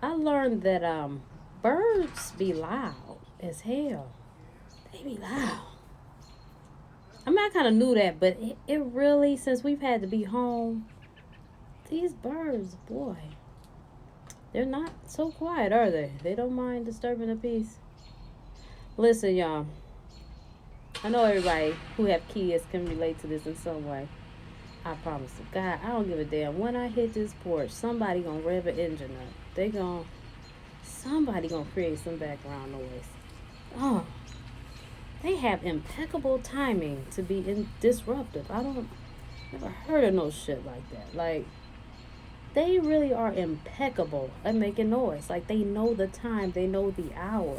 I learned that birds be loud as hell. They be loud. I mean, I kind of knew that, but it really, since we've had to be home, these birds, boy, they're not so quiet, are they? They don't mind disturbing the peace. Listen, y'all, I know everybody who have kids can relate to this in some way. I promise to God, I don't give a damn. When I hit this porch, somebody gonna rev an engine up. Somebody gonna create some background noise. Oh, they have impeccable timing to be disruptive. I don't never heard of no shit like that. Like, they really are impeccable at making noise. Like, they know the time, they know the hour.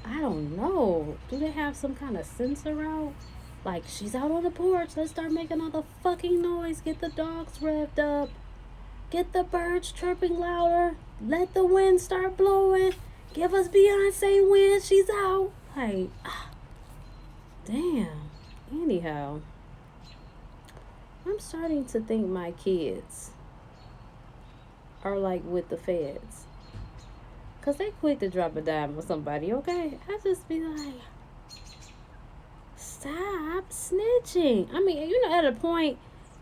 I don't know. Do they have some kind of sensor out? Like, she's out on the porch. Let's start making all the fucking noise. Get the dogs revved up. Get the birds chirping louder. Let the wind start blowing. Give us Beyonce wind. She's out. Like, damn. Anyhow, I'm starting to think my kids are like with the feds. Because they quick to drop a dime on somebody, okay? I just be like, stop snitching. I mean, at a point,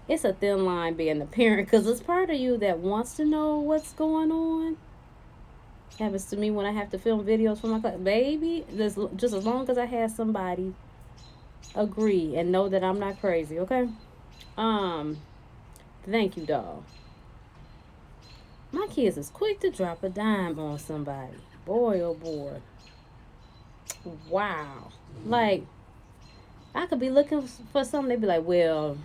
it's a thin line being a parent because it's part of you that wants to know what's going on. Happens to me when I have to film videos for my class. Baby, just as long as I have somebody agree and know that I'm not crazy, okay? Um, Thank you, dog. My kids is quick to drop a dime on somebody. Boy, oh boy. Wow. Like, I could be looking for something. They'd be like, well,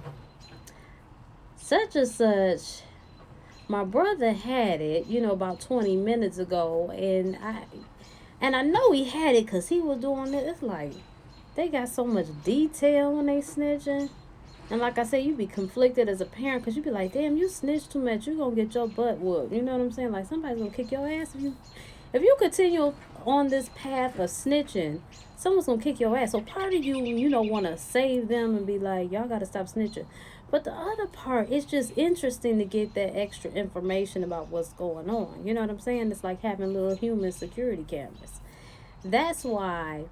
such and such, my brother had it, about 20 minutes ago. And I know he had it because he was doing it. It's like, they got so much detail when they snitching. And like I said, you be conflicted as a parent because you be like, damn, you snitch too much. You going to get your butt whooped. You know what I'm saying? Like, somebody's going to kick your ass if you continue on this path of snitching. Someone's going to kick your ass. So part of you, want to save them and be like, y'all got to stop snitching. But the other part, it's just interesting to get that extra information about what's going on. You know what I'm saying? It's like having little human security cameras. That's why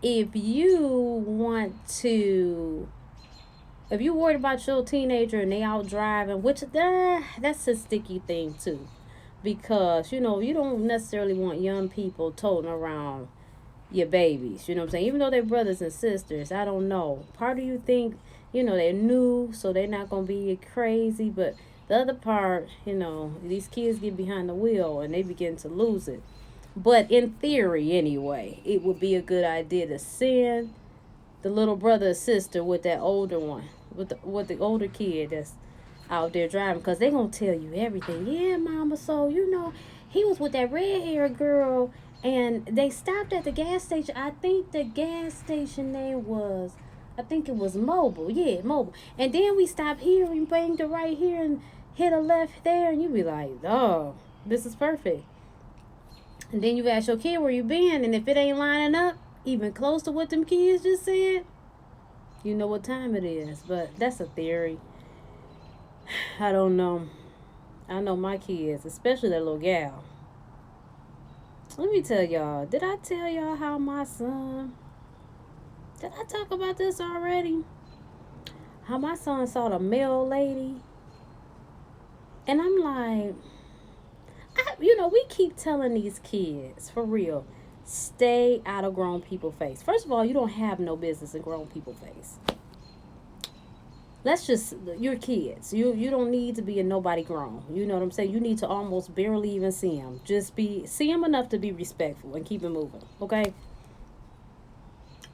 if you want to, if you're worried about your teenager and they out driving, which that's a sticky thing too. Because, you don't necessarily want young people toting around your babies. You know what I'm saying? Even though they're brothers and sisters, I don't know. Part of you think, they're new, so they're not going to be crazy. But the other part, these kids get behind the wheel and they begin to lose it. But in theory, anyway, it would be a good idea to send the little brother or sister with that older one, with the older kid that's out there driving, because they going to tell you everything. Yeah, mama, so, he was with that red-haired girl, and they stopped at the gas station. I think the gas station name was, I think it was Mobile. Yeah, Mobile. And then we stopped here, we banged it right here and hit a left there, and you be like, oh, this is perfect. And then you ask your kid where you been, and if it ain't lining up even close to what them kids just said, you know what time it is. But that's a theory. I don't know. I know my kids, especially that little gal. Let me tell y'all. Did I tell y'all how my son? Did I talk about this already? How my son saw the mail lady. And I'm like, we keep telling these kids, for real, stay out of grown people's face. First of all, you don't have no business in grown people's face. You're kids. You don't need to be a nobody grown. You know what I'm saying? You need to almost barely even see them. See them enough to be respectful and keep it moving. Okay?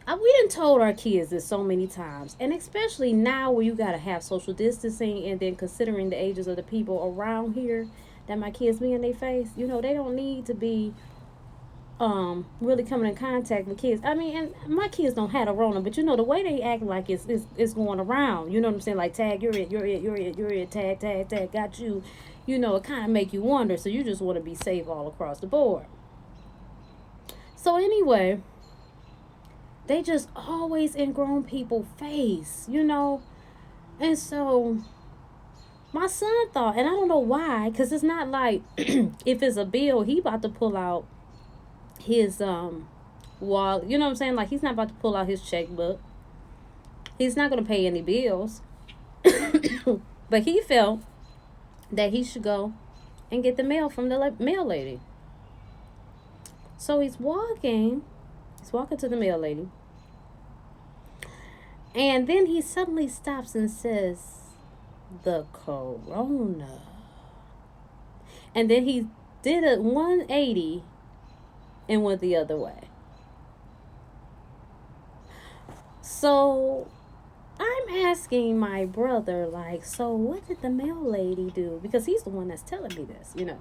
We done told our kids this so many times. And especially now where you got to have social distancing, and then considering the ages of the people around here that my kids be in their face. They don't need to be really coming in contact with kids. I mean, and my kids don't have a Rona, but the way they act like it's going around. You know what I'm saying? Like, tag, you're it, tag, got you. It kind of make you wonder. So you just want to be safe all across the board. So anyway, they just always in grown people face, And so My son thought, and I don't know why, because it's not like if it's a bill, he about to pull out his wallet. You know what I'm saying? Like, he's not about to pull out his checkbook. He's not going to pay any bills. But he felt that he should go and get the mail from the mail lady. So he's walking to the mail lady. And then he suddenly stops and says, the corona. And then he did a 180 and went the other way. So I'm asking my brother, like, so what did the mail lady do? Because he's the one that's telling me this, you know.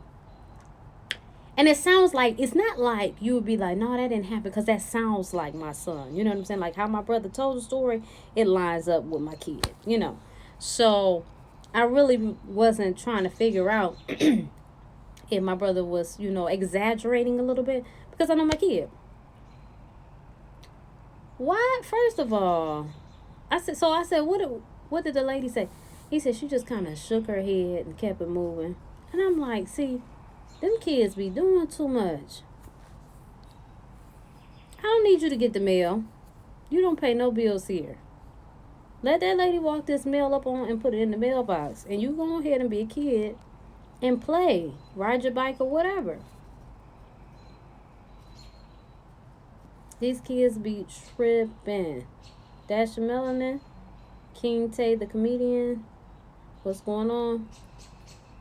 And it sounds like, it's not like you would be like, no, that didn't happen, because that sounds like my son. You know what I'm saying? Like how my brother told the story, it lines up with my kid, you know. So I really wasn't trying to figure out if my brother was, you know, exaggerating a little bit, because I know my kid. Why? First of all, I said, what did the lady say? He said she just kind of shook her head and kept it moving. And I'm like, see, them kids be doing too much. I don't need you to get the mail. You don't pay no bills here. Let that lady walk this mail up on and put it in the mailbox. And you go ahead and be a kid and play. Ride your bike or whatever. These kids be tripping. Dash your Melanin. King Tay the comedian. What's going on?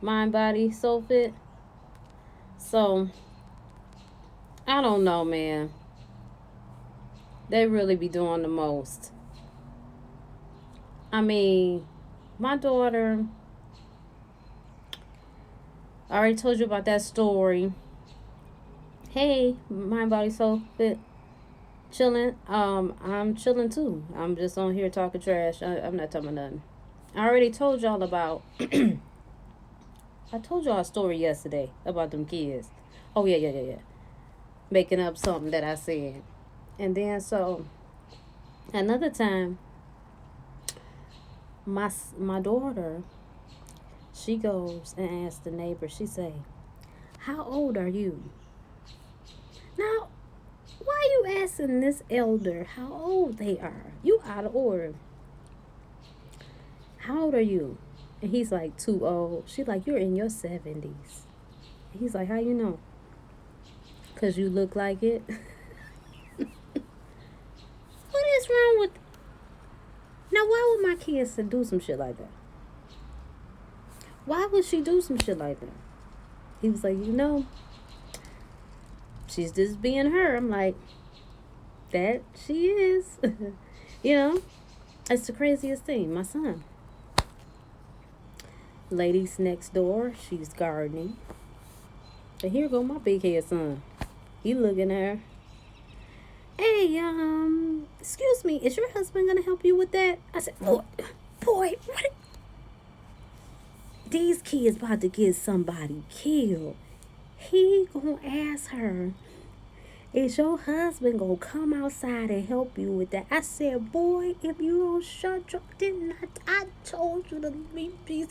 Mind, body, soul fit. So, I don't know, man. They really be doing the most. I mean, my daughter, I already told you about that story. Hey, mind, body, soul fit. Chilling. I'm chilling too. I'm just on here talking trash. I'm not talking about nothing. I already told y'all about I told y'all a story yesterday about them kids. Oh yeah. Making up something that I said. And then so another time my daughter, she goes and asks the neighbor, she say, how old are you? Now, why are you asking this elder how old they are? You out of order. How old are you? And he's like, too old. She's like, you're in your 70s. He's like, how you know? Because you look like it. What is wrong with... Now, why would my kids do some shit like that? Why would she do some shit like that? He was like, you know, she's just being her. I'm like, that she is. You know, it's the craziest thing. My son. Ladies next door, she's gardening. And here go my big head son. He looking at her. Hey, excuse me, is your husband gonna help you with that? I said, boy, what? These kids about to get somebody killed. He gonna ask her, is your husband gonna come outside and help you with that? I said, boy, if you don't shut your... I told you to leave these...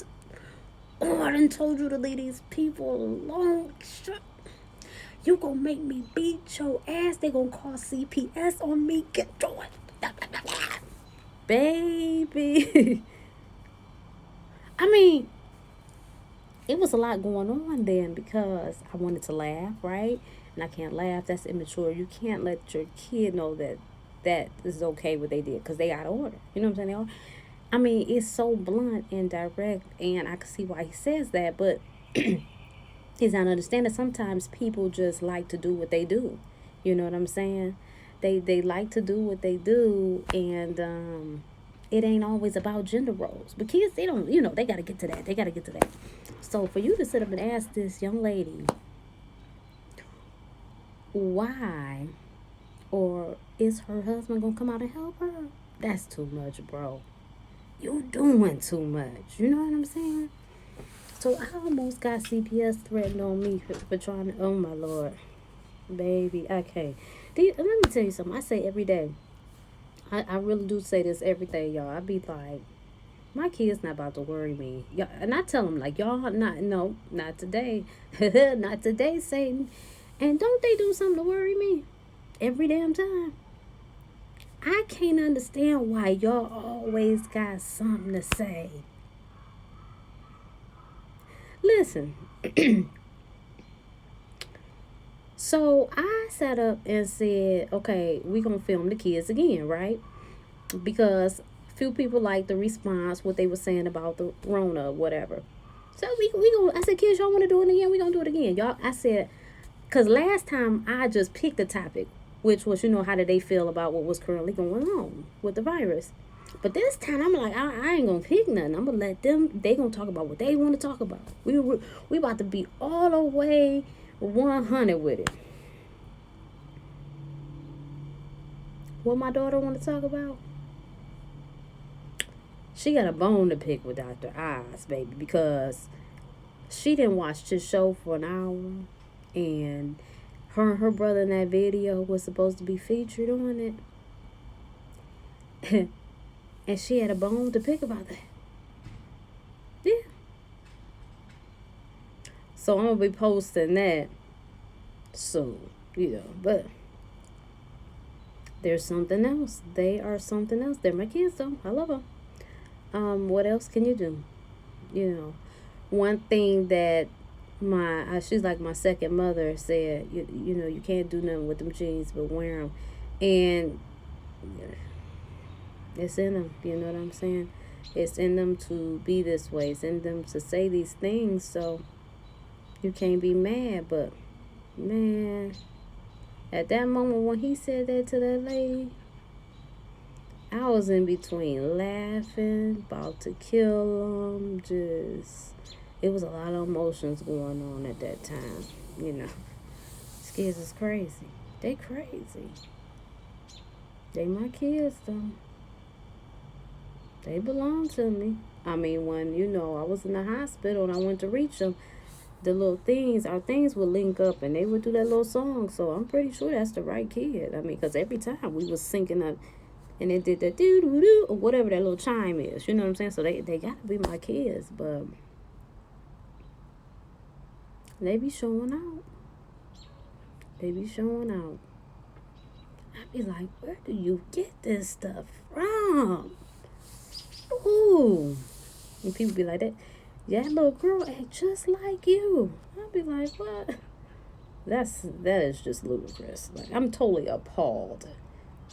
Oh, I done told you to leave these people alone. You gonna make me beat your ass. They gonna call CPS on me. Get going. Baby. I mean, it was a lot going on then because I wanted to laugh, right? And I can't laugh. That's immature. You can't let your kid know that is okay what they did because they out of order. You know what I'm saying? I mean, it's so blunt and direct, and I can see why he says that, but he's not understanding sometimes people just like to do what they do. You know what I'm saying? They like to do what they do, and it ain't always about gender roles. But kids, they don't, they got to get to that. So for you to sit up and ask this young lady, why, or is her husband going to come out and help her? That's too much, bro. You doing too much. You know what I'm saying? So I almost got CPS threatened on me for trying to... Oh, my Lord. Baby, okay. Let me tell you something. I say every day. I really do say this every day, y'all. I be like, My kids not about to worry me. Y'all, and I tell them, like, y'all not, no, not today. Not today, Satan. And don't they do something to worry me? Every damn time. I can't understand why y'all always got something to say. Listen. So I sat up and said, okay, we gonna film the kids again, right? Because few people like the response, what they were saying about the Rona or whatever. So we gonna, I said, kids, y'all wanna do it again? We gonna do it again. Y'all, I said, cause last time I just picked the topic, which was, how did they feel about what was currently going on with the virus. But this time I'm like, I ain't gonna pick nothing. I'm gonna let them, they gonna talk about what they wanna talk about. We about to be all the way 100 with it. What my daughter want to talk about? She got a bone to pick with Dr. Oz, baby, because she didn't watch this show for an hour, and her brother in that video was supposed to be featured on it. And she had a bone to pick about that. Yeah. So I'm going to be posting that soon, but there's something else. They are something else. They're my kids, though. I love them. What else can you do? One thing that she's like my second mother said, you can't do nothing with them jeans but wear them. And it's in them, you know what I'm saying? It's in them to be this way. It's in them to say these things, so you can't be mad. But, man, at that moment when he said that to that lady, I was in between laughing, about to kill him, it was a lot of emotions going on at that time, These kids is crazy. They crazy. They my kids, though. They belong to me. I mean, when, I was in the hospital and I went to reach them, the little things, our things would link up and they would do that little song. So I'm pretty sure that's the right kid. I mean, because every time we was syncing up and it did that doo-doo-doo or whatever that little chime is. You know what I'm saying? So they got to be my kids, but they be showing out. They be showing out. I be like, where do you get this stuff from? Ooh. And people be like, that little girl act just like you. I'd be like, what? That is just ludicrous. Like, I'm totally appalled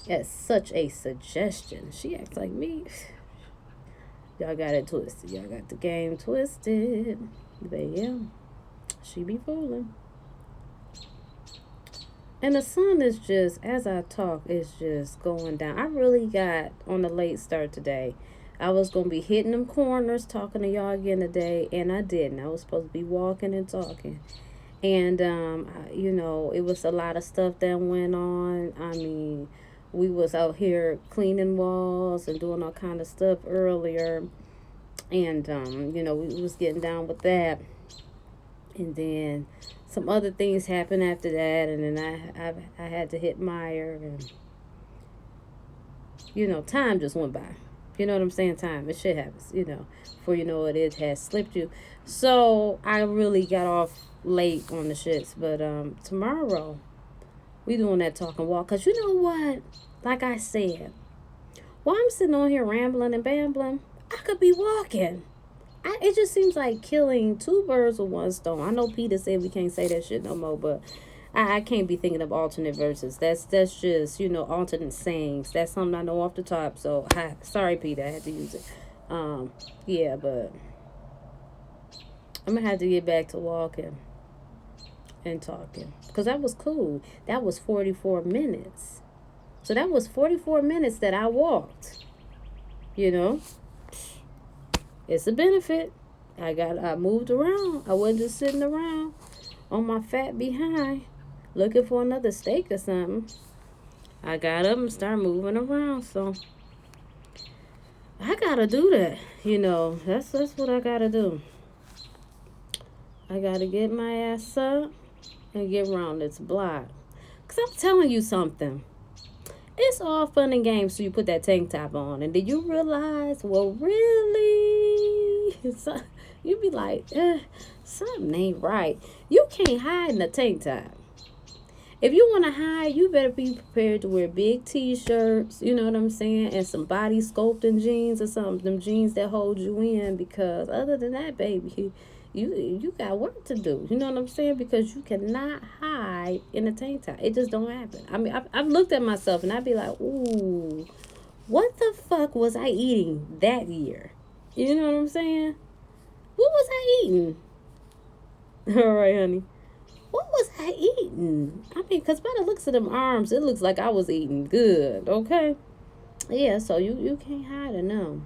at such a suggestion. She acts like me. Y'all got it twisted. Y'all got the game twisted. But yeah, she be fooling. And the sun is just, as I talk, it's just going down. I really got on the late start today. I was going to be hitting them corners, talking to y'all again today, and I didn't. I was supposed to be walking and talking. And, it was a lot of stuff that went on. I mean, we was out here cleaning walls and doing all kind of stuff earlier. And, we was getting down with that. And then some other things happened after that. And then I had to hit Meyer. And, time just went by. You know what I'm saying? Time. It shit happens, Before you know it, it has slipped you. So I really got off late on the shits. But tomorrow, we doing that talking walk. Because you know what? Like I said, while I'm sitting on here rambling and bambling, I could be walking. It just seems like killing two birds with one stone. I know Peter said we can't say that shit no more, but I can't be thinking of alternate verses. That's just, alternate sayings. That's something I know off the top. So, sorry, Peter, I had to use it. Yeah, but I'm going to have to get back to walking and talking. Because that was cool. That was 44 minutes. So, that was 44 minutes that I walked. It's a benefit. I moved around. I wasn't just sitting around on my fat behind looking for another steak or something. I got up and started moving around. So I gotta do that. That's what I gotta do. I gotta get my ass up and get around this block. Because I'm telling you something. It's all fun and games till you put that tank top on. And then you realize, well, really? So, you be like, something ain't right. You can't hide in a tank top. If you want to hide, you better be prepared to wear big t-shirts, you know what I'm saying, and some body sculpting jeans or something, them jeans that hold you in, because other than that, baby, you got work to do, you know what I'm saying, because you cannot hide in a tank top. It just don't happen. I mean, I've looked at myself and I'd be like, ooh, what the fuck was I eating that year? You know what I'm saying? What was I eating? All right, honey. What was I eating? I mean, because by the looks of them arms, it looks like I was eating good, okay? Yeah, so you can't hide it now.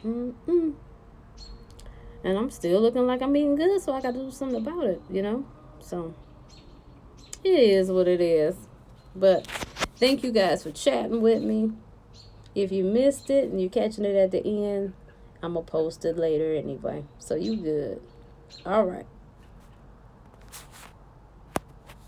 Mm-mm. And I'm still looking like I'm eating good, so I got to do something about it, you know? So, it is what it is. But thank you guys for chatting with me. If you missed it and you're catching it at the end, I'm going to post it later anyway. So, you good. All right.